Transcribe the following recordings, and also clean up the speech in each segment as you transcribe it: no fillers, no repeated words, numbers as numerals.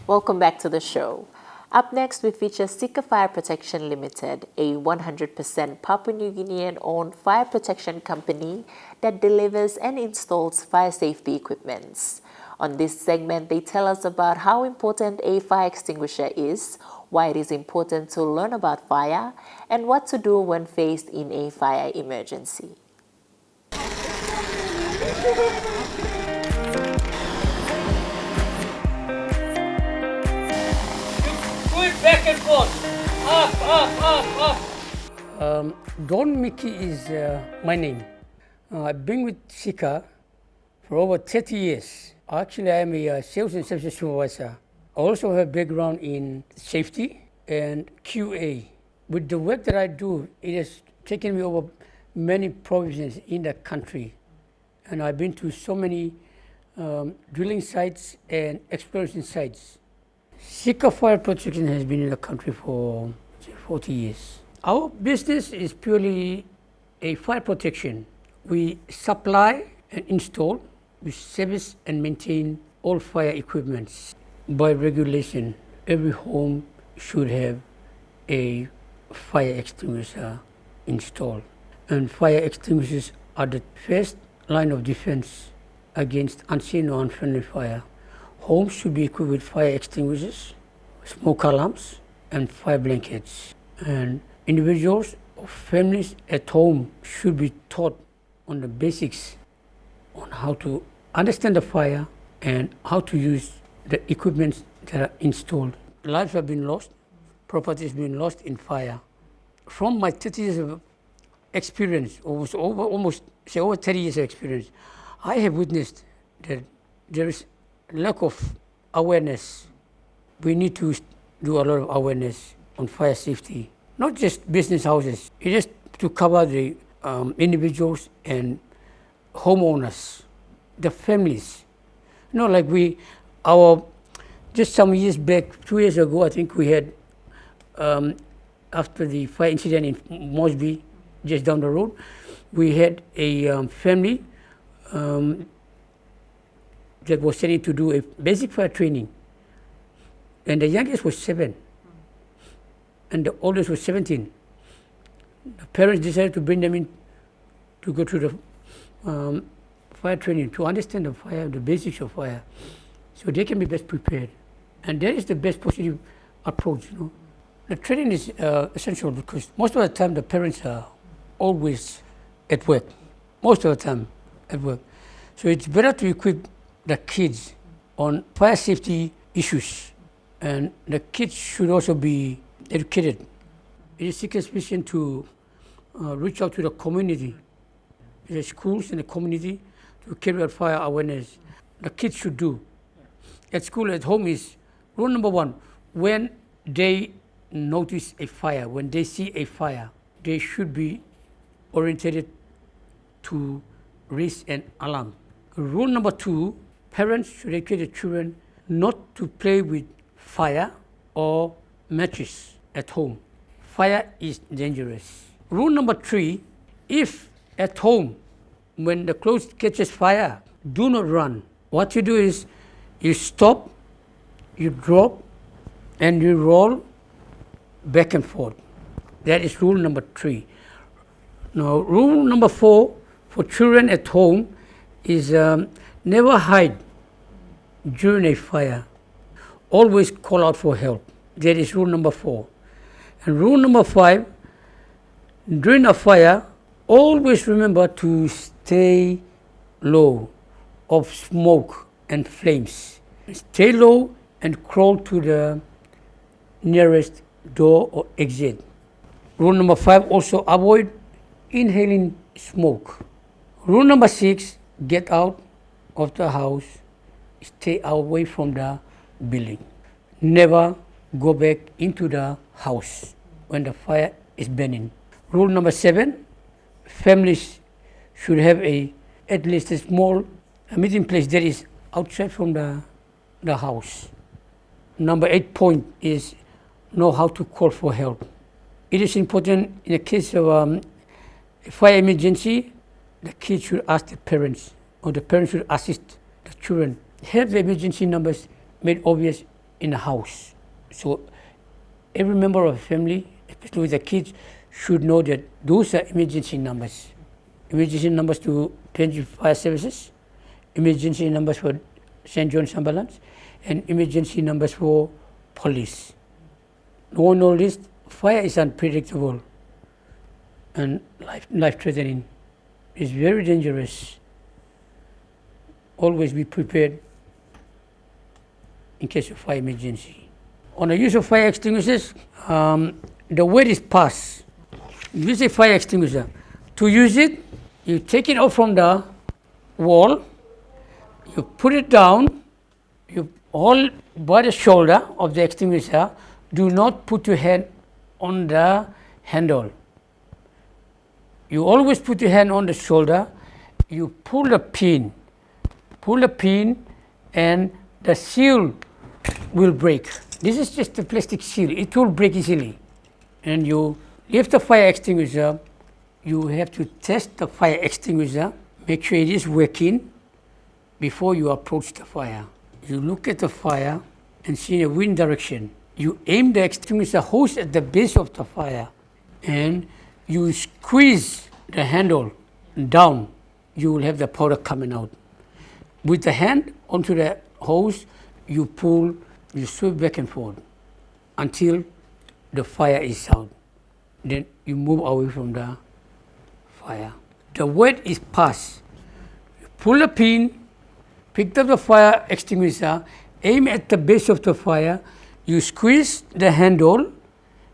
Welcome back to the show. Up next, we feature Sika Fire Protection Limited, a 100% Papua New Guinean-owned fire protection company that delivers and installs fire safety equipment. On this segment, they tell us about how important a fire extinguisher is, why it is important to learn about fire, and what to do when faced in a fire emergency. Back and forth, up. Don Mickey is my name. I've been with Sika for over 30 years. Actually, I am a sales and services supervisor. I also have background in safety and QA. With the work that I do, it has taken me over many provinces in the country. And I've been to so many drilling sites and exploration sites. Sika Fire Protection has been in the country for 40 years. Our business is purely a fire protection. We supply and install, we service and maintain all fire equipments. By regulation, every home should have a fire extinguisher installed. And fire extinguishers are the first line of defense against unseen or unfriendly fire. Homes should be equipped with fire extinguishers, smoke alarms, and fire blankets. And individuals or families at home should be taught on the basics on how to understand the fire and how to use the equipment that are installed. Lives have been lost, property has been lost in fire. From my 30 years of experience, over 30 years of experience, I have witnessed that there is lack of awareness. We need to do a lot of awareness on fire safety, not just business houses. It is to cover the individuals and homeowners, the families. You know, like just some years back, 2 years ago, I think we had, after the fire incident in Mosby, just down the road, we had a family that was sent to do a basic fire training. And the youngest was 7, and the oldest was 17. The parents decided to bring them in to go to the fire training, to understand the fire, the basics of fire, so they can be best prepared. And that is the best positive approach, you know. The training is essential because most of the time the parents are always at work, most of the time at work. So it's better to equip the kids on fire safety issues, and the kids should also be educated. It is Sika's mission to reach out to the community, the schools and the community, to carry out fire awareness. The kids should do. At school, at home is rule number 1. When they notice a fire, when they see a fire, they should be oriented to raise an alarm. Rule number 2, parents should educate the children not to play with fire or matches at home. Fire is dangerous. Rule number 3, if at home, when the clothes catches fire, do not run. What you do is you stop, you drop, and you roll back and forth. That is rule number 3. Now, rule number 4 for children at home is never hide during a fire. Always call out for help. That is rule number 4. And rule number 5, during a fire, always remember to stay low of smoke and flames. Stay low and crawl to the nearest door or exit. Rule number 5, also avoid inhaling smoke. Rule number 6, get out of the house, stay away from the building. Never go back into the house when the fire is burning. Rule number 7, families should have at least a small meeting place that is outside from the house. Number 8 point is know how to call for help. It is important in the case of a fire emergency, the kids should ask the parents, or the parents should assist the children. Have the emergency numbers made obvious in a house. So every member of the family, especially with the kids, should know that those are emergency numbers. Emergency numbers to 20 fire services, emergency numbers for St. John's Ambulance, and emergency numbers for police. No one knows this. Fire is unpredictable and life-threatening. It's very dangerous. Always be prepared in case of fire emergency. On the use of fire extinguishers, the word is pass. Use a fire extinguisher. To use it, you take it off from the wall, you put it down, you hold by the shoulder of the extinguisher. Do not put your hand on the handle. You always put your hand on the shoulder, you pull the pin, and the seal will break. This is just a plastic seal, it will break easily. And you lift the fire extinguisher, you have to test the fire extinguisher, make sure it is working before you approach the fire. You look at the fire and see a wind direction. You aim the extinguisher hose at the base of the fire and you squeeze the handle down, you will have the powder coming out. With the hand onto the hose, you pull, you sweep back and forth until the fire is out. Then you move away from the fire. The word is pass. You pull the pin, pick up the fire extinguisher, aim at the base of the fire, you squeeze the handle,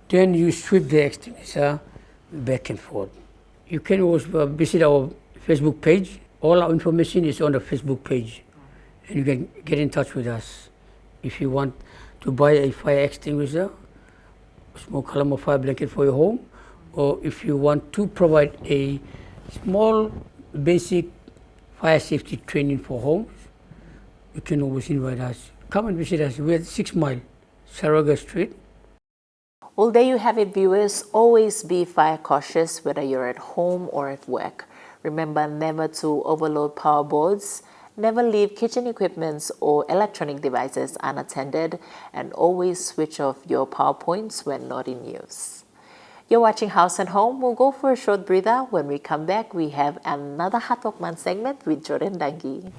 then you sweep the extinguisher back and forth. You can also visit our Facebook page. All our information is on the Facebook page. And you can get in touch with us. If you want to buy a fire extinguisher, smoke alarm or fire blanket for your home, or if you want to provide a small basic fire safety training for homes, you can always invite us. Come and visit us. We're at 6 Mile, Saraga Street. Well, there you have it, viewers. Always be fire cautious, whether you're at home or at work. Remember never to overload power boards, never leave kitchen equipments or electronic devices unattended, and always switch off your power points when not in use. You're watching House and Home. We'll go for a short breather. When we come back, we have another Hatok Man segment with Jordan Dangi.